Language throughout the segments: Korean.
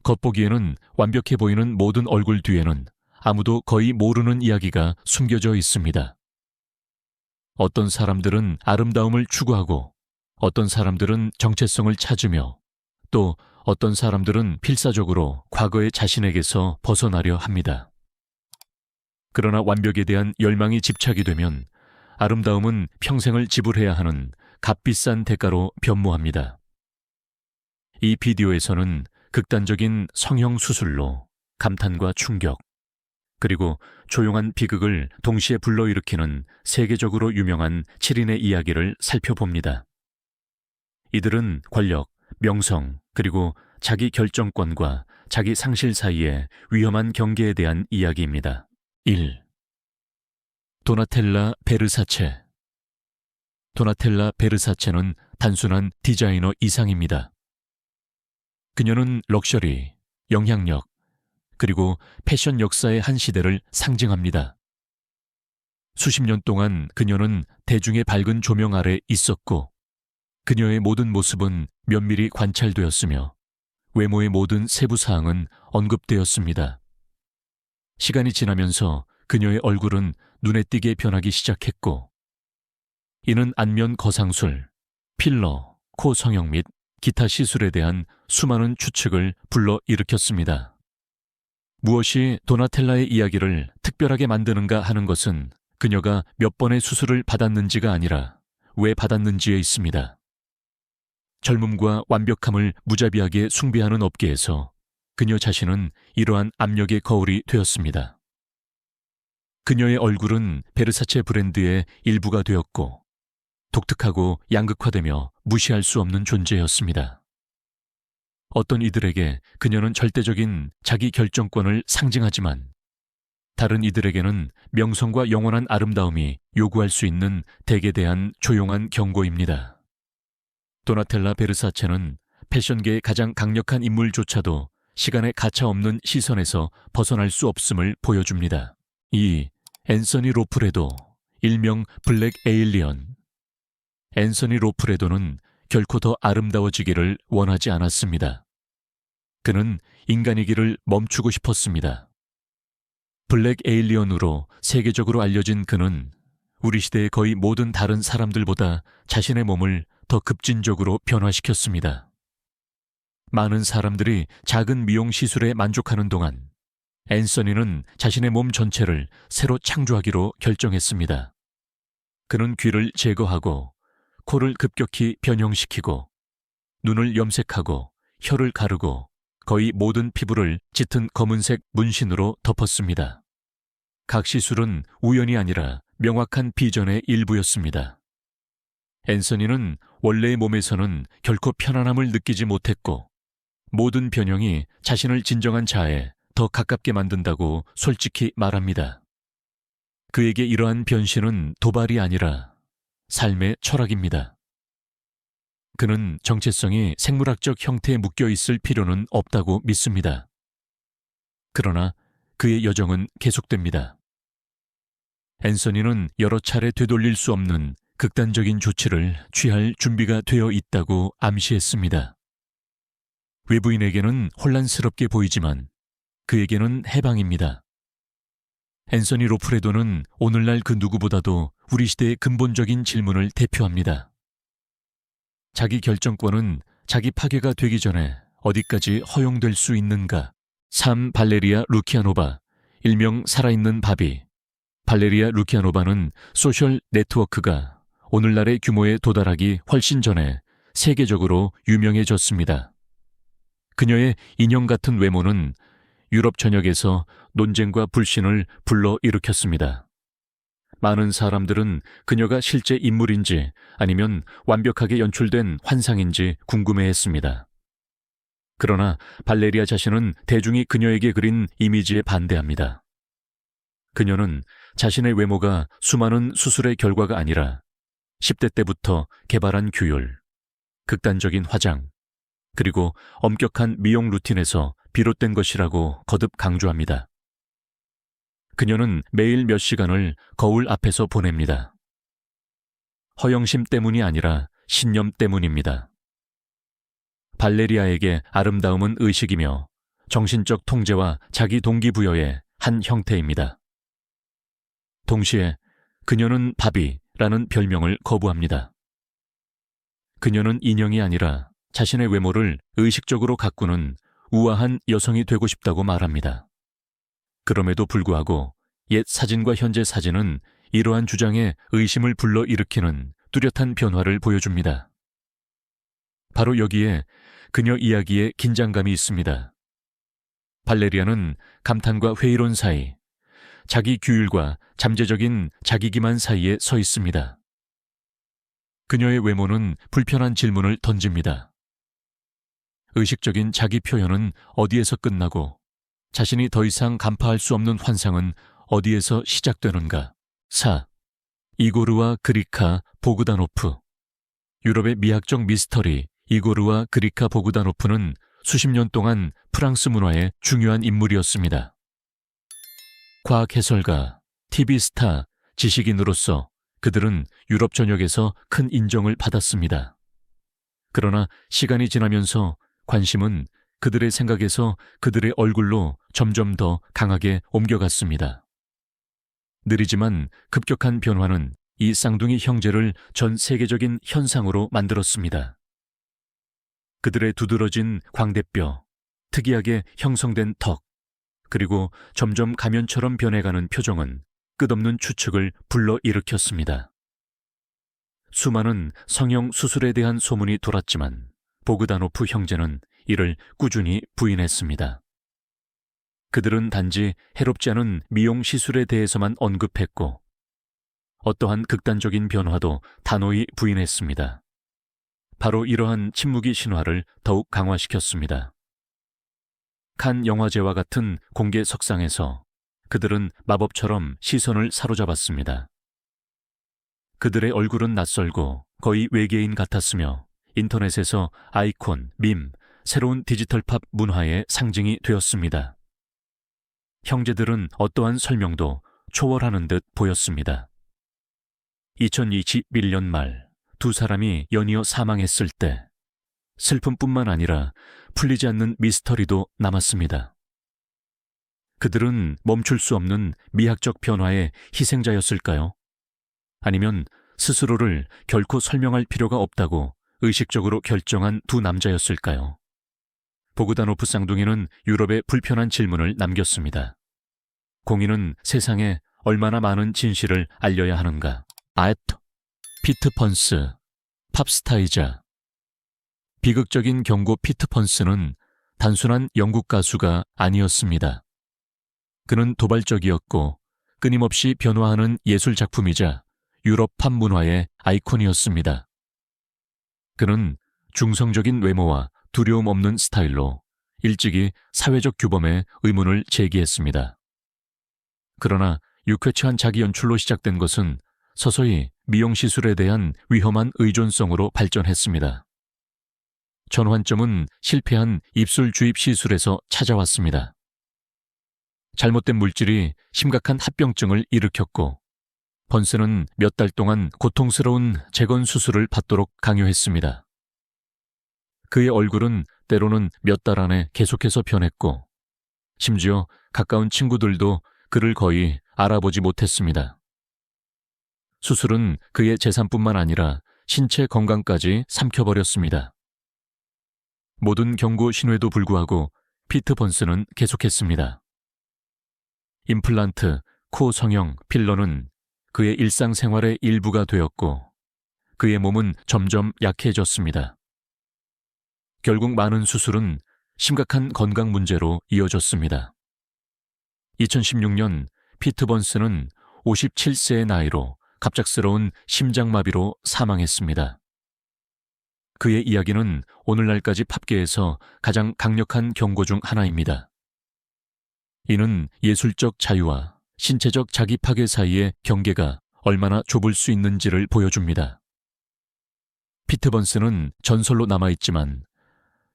겉보기에는 완벽해 보이는 모든 얼굴 뒤에는 아무도 거의 모르는 이야기가 숨겨져 있습니다. 어떤 사람들은 아름다움을 추구하고, 어떤 사람들은 정체성을 찾으며, 또 어떤 사람들은 필사적으로 과거의 자신에게서 벗어나려 합니다. 그러나 완벽에 대한 열망이 집착이 되면 아름다움은 평생을 지불해야 하는 값비싼 대가로 변모합니다. 이 비디오에서는 극단적인 성형 수술로 감탄과 충격, 그리고 조용한 비극을 동시에 불러일으키는 세계적으로 유명한 7인의 이야기를 살펴봅니다. 이들은 권력, 명성, 그리고 자기 결정권과 자기 상실 사이의 위험한 경계에 대한 이야기입니다. 1. 도나텔라 베르사체. 도나텔라 베르사체는 단순한 디자이너 이상입니다. 그녀는 럭셔리, 영향력, 그리고 패션 역사의 한 시대를 상징합니다. 수십 년 동안 그녀는 대중의 밝은 조명 아래 있었고, 그녀의 모든 모습은 면밀히 관찰되었으며 외모의 모든 세부 사항은 언급되었습니다. 시간이 지나면서 그녀의 얼굴은 눈에 띄게 변하기 시작했고, 이는 안면 거상술, 필러, 코 성형 및 기타 시술에 대한 수많은 추측을 불러일으켰습니다. 무엇이 도나텔라의 이야기를 특별하게 만드는가 하는 것은 그녀가 몇 번의 수술을 받았는지가 아니라 왜 받았는지에 있습니다. 젊음과 완벽함을 무자비하게 숭배하는 업계에서 그녀 자신은 이러한 압력의 거울이 되었습니다. 그녀의 얼굴은 베르사체 브랜드의 일부가 되었고, 독특하고 양극화되며 무시할 수 없는 존재였습니다. 어떤 이들에게 그녀는 절대적인 자기 결정권을 상징하지만, 다른 이들에게는 명성과 영원한 아름다움이 요구할 수 있는 덱에 대한 조용한 경고입니다. 도나텔라 베르사체는 패션계의 가장 강력한 인물조차도 시간의 가차없는 시선에서 벗어날 수 없음을 보여줍니다. 2. 앤서니 로프레도, 일명 블랙 에일리언. 앤서니 로프레도는 결코 더 아름다워지기를 원하지 않았습니다. 그는 인간이기를 멈추고 싶었습니다. 블랙 에일리언으로 세계적으로 알려진 그는 우리 시대의 거의 모든 다른 사람들보다 자신의 몸을 더 급진적으로 변화시켰습니다. 많은 사람들이 작은 미용 시술에 만족하는 동안 앤서니는 자신의 몸 전체를 새로 창조하기로 결정했습니다. 그는 귀를 제거하고 코를 급격히 변형시키고 눈을 염색하고 혀를 가르고 거의 모든 피부를 짙은 검은색 문신으로 덮었습니다. 각 시술은 우연이 아니라 명확한 비전의 일부였습니다. 앤서니는 원래의 몸에서는 결코 편안함을 느끼지 못했고, 모든 변형이 자신을 진정한 자아에 더 가깝게 만든다고 솔직히 말합니다. 그에게 이러한 변신은 도발이 아니라 삶의 철학입니다. 그는 정체성이 생물학적 형태에 묶여 있을 필요는 없다고 믿습니다. 그러나 그의 여정은 계속됩니다. 앤서니는 여러 차례 되돌릴 수 없는 극단적인 조치를 취할 준비가 되어 있다고 암시했습니다. 외부인에게는 혼란스럽게 보이지만 그에게는 해방입니다. 앤서니 로프레도는 오늘날 그 누구보다도 우리 시대의 근본적인 질문을 대표합니다. 자기 결정권은 자기 파괴가 되기 전에 어디까지 허용될 수 있는가? 3. 발레리아 루키아노바, 일명 살아있는 바비. 발레리아 루키아노바는 소셜 네트워크가 오늘날의 규모에 도달하기 훨씬 전에 세계적으로 유명해졌습니다. 그녀의 인형 같은 외모는 유럽 전역에서 논쟁과 불신을 불러일으켰습니다. 많은 사람들은 그녀가 실제 인물인지 아니면 완벽하게 연출된 환상인지 궁금해했습니다. 그러나 발레리아 자신은 대중이 그녀에게 그린 이미지에 반대합니다. 그녀는 자신의 외모가 수많은 수술의 결과가 아니라 10대 때부터 개발한 규율, 극단적인 화장, 그리고 엄격한 미용 루틴에서 비롯된 것이라고 거듭 강조합니다. 그녀는 매일 몇 시간을 거울 앞에서 보냅니다. 허영심 때문이 아니라 신념 때문입니다. 발레리아에게 아름다움은 의식이며 정신적 통제와 자기 동기부여의 한 형태입니다. 동시에 그녀는 바비라는 별명을 거부합니다. 그녀는 인형이 아니라 자신의 외모를 의식적으로 가꾸는 우아한 여성이 되고 싶다고 말합니다. 그럼에도 불구하고 옛 사진과 현재 사진은 이러한 주장에 의심을 불러일으키는 뚜렷한 변화를 보여줍니다. 바로 여기에 그녀 이야기에 긴장감이 있습니다. 발레리아는 감탄과 회의론 사이, 자기 규율과 잠재적인 자기 기만 사이에 서 있습니다. 그녀의 외모는 불편한 질문을 던집니다. 의식적인 자기 표현은 어디에서 끝나고 자신이 더 이상 간파할 수 없는 환상은 어디에서 시작되는가? 4. 이고르와 그리카 보그다노프. 유럽의 미학적 미스터리 이고르와 그리카 보그다노프는 수십 년 동안 프랑스 문화의 중요한 인물이었습니다. 과학 해설가, TV 스타, 지식인으로서 그들은 유럽 전역에서 큰 인정을 받았습니다. 그러나 시간이 지나면서 관심은 그들의 생각에서 그들의 얼굴로 점점 더 강하게 옮겨갔습니다. 느리지만 급격한 변화는 이 쌍둥이 형제를 전 세계적인 현상으로 만들었습니다. 그들의 두드러진 광대뼈, 특이하게 형성된 턱, 그리고 점점 가면처럼 변해가는 표정은 끝없는 추측을 불러일으켰습니다. 수많은 성형 수술에 대한 소문이 돌았지만 보그다노프 형제는 이를 꾸준히 부인했습니다. 그들은 단지 해롭지 않은 미용 시술에 대해서만 언급했고 어떠한 극단적인 변화도 단호히 부인했습니다. 바로 이러한 침묵의 신화를 더욱 강화시켰습니다. 칸 영화제와 같은 공개 석상에서 그들은 마법처럼 시선을 사로잡았습니다. 그들의 얼굴은 낯설고 거의 외계인 같았으며 인터넷에서 아이콘, 밈, 새로운 디지털 팝 문화의 상징이 되었습니다. 형제들은 어떠한 설명도 초월하는 듯 보였습니다. 2021년 말 두 사람이 연이어 사망했을 때 슬픔뿐만 아니라 풀리지 않는 미스터리도 남았습니다. 그들은 멈출 수 없는 미학적 변화의 희생자였을까요? 아니면 스스로를 결코 설명할 필요가 없다고 의식적으로 결정한 두 남자였을까요? 보그다노프 쌍둥이는 유럽에 불편한 질문을 남겼습니다. 공인은 세상에 얼마나 많은 진실을 알려야 하는가? 피트 펀스, 팝스타이자. 비극적인 경고 피트 펀스는 단순한 영국 가수가 아니었습니다. 그는 도발적이었고 끊임없이 변화하는 예술 작품이자 유럽 팝 문화의 아이콘이었습니다. 그는 중성적인 외모와 두려움 없는 스타일로 일찍이 사회적 규범에 의문을 제기했습니다. 그러나 유쾌한 자기 연출로 시작된 것은 서서히 미용시술에 대한 위험한 의존성으로 발전했습니다. 전환점은 실패한 입술 주입 시술에서 찾아왔습니다. 잘못된 물질이 심각한 합병증을 일으켰고 번스는 몇 달 동안 고통스러운 재건 수술을 받도록 강요했습니다. 그의 얼굴은 때로는 몇 달 안에 계속해서 변했고 심지어 가까운 친구들도 그를 거의 알아보지 못했습니다. 수술은 그의 재산뿐만 아니라 신체 건강까지 삼켜버렸습니다. 모든 경고 신호에도 불구하고 피트 번스는 계속했습니다. 임플란트, 코 성형, 필러는 그의 일상생활의 일부가 되었고 그의 몸은 점점 약해졌습니다. 결국 많은 수술은 심각한 건강 문제로 이어졌습니다. 2016년 피트 번스는 57세의 나이로 갑작스러운 심장마비로 사망했습니다. 그의 이야기는 오늘날까지 팝계에서 가장 강력한 경고 중 하나입니다. 이는 예술적 자유와 신체적 자기 파괴 사이의 경계가 얼마나 좁을 수 있는지를 보여줍니다. 피트 번스는 전설로 남아있지만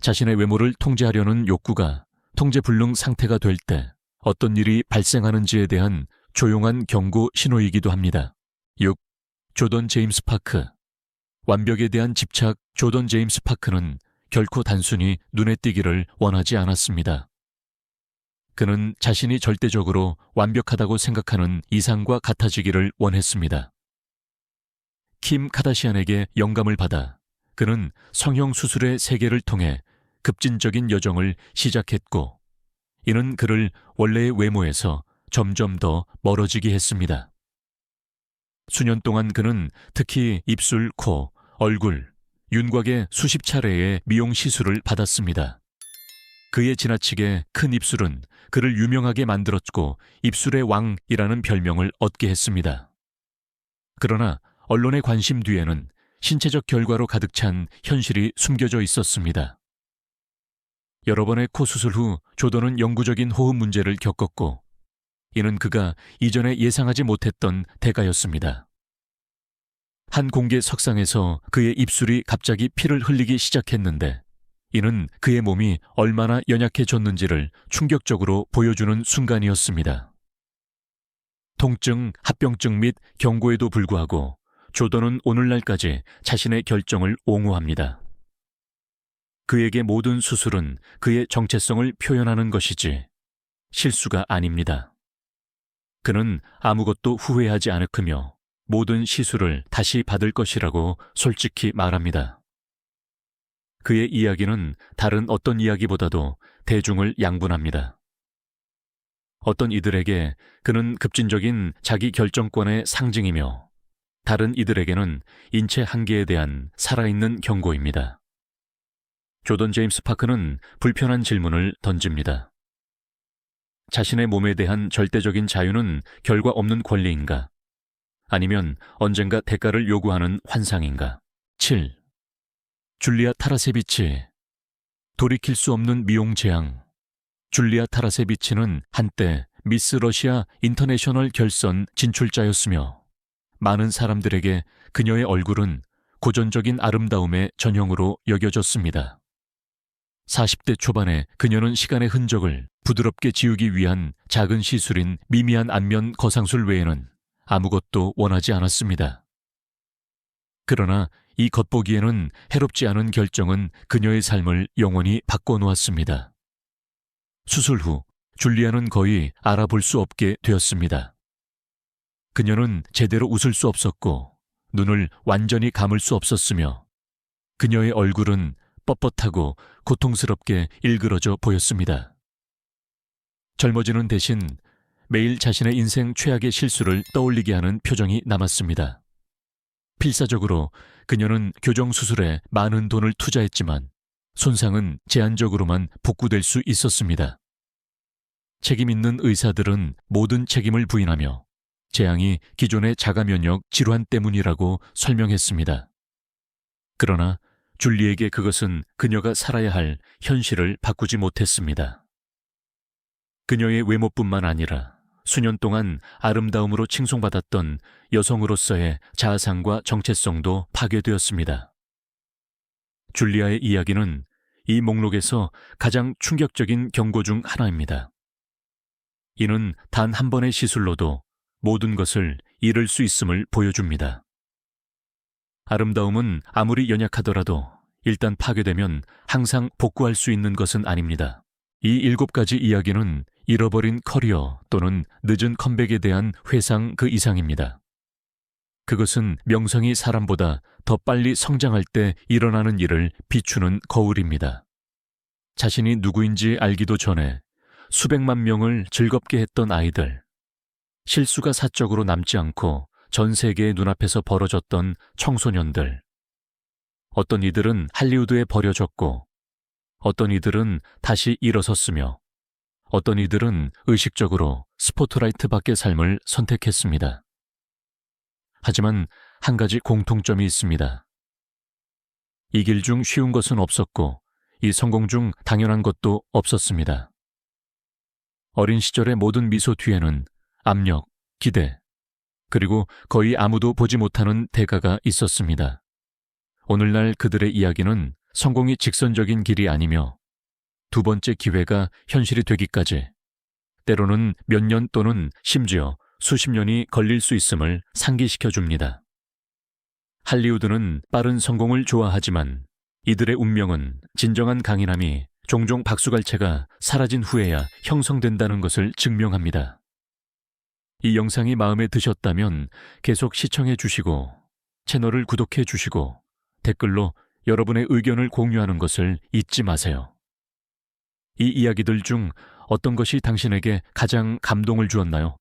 자신의 외모를 통제하려는 욕구가 통제불능 상태가 될 때 어떤 일이 발생하는지에 대한 조용한 경고 신호이기도 합니다. 6. 조던 제임스 파크. 완벽에 대한 집착. 조던 제임스 파크는 결코 단순히 눈에 띄기를 원하지 않았습니다. 그는 자신이 절대적으로 완벽하다고 생각하는 이상과 같아지기를 원했습니다. 킴 카다시안에게 영감을 받아 그는 성형수술의 세계를 통해 급진적인 여정을 시작했고, 이는 그를 원래의 외모에서 점점 더 멀어지게 했습니다. 수년 동안 그는 특히 입술, 코, 얼굴, 윤곽의 수십 차례의 미용 시술을 받았습니다. 그의 지나치게 큰 입술은 그를 유명하게 만들었고 입술의 왕이라는 별명을 얻게 했습니다. 그러나 언론의 관심 뒤에는 신체적 결과로 가득 찬 현실이 숨겨져 있었습니다. 여러 번의 코 수술 후 조던은 영구적인 호흡 문제를 겪었고, 이는 그가 이전에 예상하지 못했던 대가였습니다. 한 공개 석상에서 그의 입술이 갑자기 피를 흘리기 시작했는데, 이는 그의 몸이 얼마나 연약해졌는지를 충격적으로 보여주는 순간이었습니다. 통증, 합병증 및 경고에도 불구하고 조던은 오늘날까지 자신의 결정을 옹호합니다. 그에게 모든 수술은 그의 정체성을 표현하는 것이지 실수가 아닙니다. 그는 아무것도 후회하지 않으며 모든 시술을 다시 받을 것이라고 솔직히 말합니다. 그의 이야기는 다른 어떤 이야기보다도 대중을 양분합니다. 어떤 이들에게 그는 급진적인 자기 결정권의 상징이며, 다른 이들에게는 인체 한계에 대한 살아있는 경고입니다. 조던 제임스 파크는 불편한 질문을 던집니다. 자신의 몸에 대한 절대적인 자유는 결과 없는 권리인가? 아니면 언젠가 대가를 요구하는 환상인가? 7. 줄리아 타라세비치. 돌이킬 수 없는 미용 재앙. 줄리아 타라세비치는 한때 미스 러시아 인터내셔널 결선 진출자였으며, 많은 사람들에게 그녀의 얼굴은 고전적인 아름다움의 전형으로 여겨졌습니다. 40대 초반에 그녀는 시간의 흔적을 부드럽게 지우기 위한 작은 시술인 미미한 안면 거상술 외에는 아무것도 원하지 않았습니다. 그러나 이 겉보기에는 해롭지 않은 결정은 그녀의 삶을 영원히 바꿔놓았습니다. 수술 후 줄리아는 거의 알아볼 수 없게 되었습니다. 그녀는 제대로 웃을 수 없었고 눈을 완전히 감을 수 없었으며, 그녀의 얼굴은 뻣뻣하고 고통스럽게 일그러져 보였습니다. 젊어지는 대신 매일 자신의 인생 최악의 실수를 떠올리게 하는 표정이 남았습니다. 필사적으로 그녀는 교정 수술에 많은 돈을 투자했지만 손상은 제한적으로만 복구될 수 있었습니다. 책임 있는 의사들은 모든 책임을 부인하며 재앙이 기존의 자가 면역 질환 때문이라고 설명했습니다. 그러나 줄리에게 그것은 그녀가 살아야 할 현실을 바꾸지 못했습니다. 그녀의 외모뿐만 아니라 수년 동안 아름다움으로 칭송받았던 여성으로서의 자아상과 정체성도 파괴되었습니다. 줄리아의 이야기는 이 목록에서 가장 충격적인 경고 중 하나입니다. 이는 단 한 번의 시술로도 모든 것을 잃을 수 있음을 보여줍니다. 아름다움은 아무리 연약하더라도 일단 파괴되면 항상 복구할 수 있는 것은 아닙니다. 이 7가지 이야기는 잃어버린 커리어 또는 늦은 컴백에 대한 회상 그 이상입니다. 그것은 명성이 사람보다 더 빨리 성장할 때 일어나는 일을 비추는 거울입니다. 자신이 누구인지 알기도 전에 수백만 명을 즐겁게 했던 아이들, 실수가 사적으로 남지 않고 전 세계의 눈앞에서 벌어졌던 청소년들, 어떤 이들은 할리우드에 버려졌고, 어떤 이들은 다시 일어섰으며, 어떤 이들은 의식적으로 스포트라이트 밖의 삶을 선택했습니다. 하지만 한 가지 공통점이 있습니다. 이 길 중 쉬운 것은 없었고, 이 성공 중 당연한 것도 없었습니다. 어린 시절의 모든 미소 뒤에는 압력, 기대, 그리고 거의 아무도 보지 못하는 대가가 있었습니다. 오늘날 그들의 이야기는 성공이 직선적인 길이 아니며 두 번째 기회가 현실이 되기까지 때로는 몇 년 또는 심지어 수십 년이 걸릴 수 있음을 상기시켜 줍니다. 할리우드는 빠른 성공을 좋아하지만 이들의 운명은 진정한 강인함이 종종 박수갈채가 사라진 후에야 형성된다는 것을 증명합니다. 이 영상이 마음에 드셨다면 계속 시청해 주시고 채널을 구독해 주시고 댓글로 여러분의 의견을 공유하는 것을 잊지 마세요. 이 이야기들 중 어떤 것이 당신에게 가장 감동을 주었나요?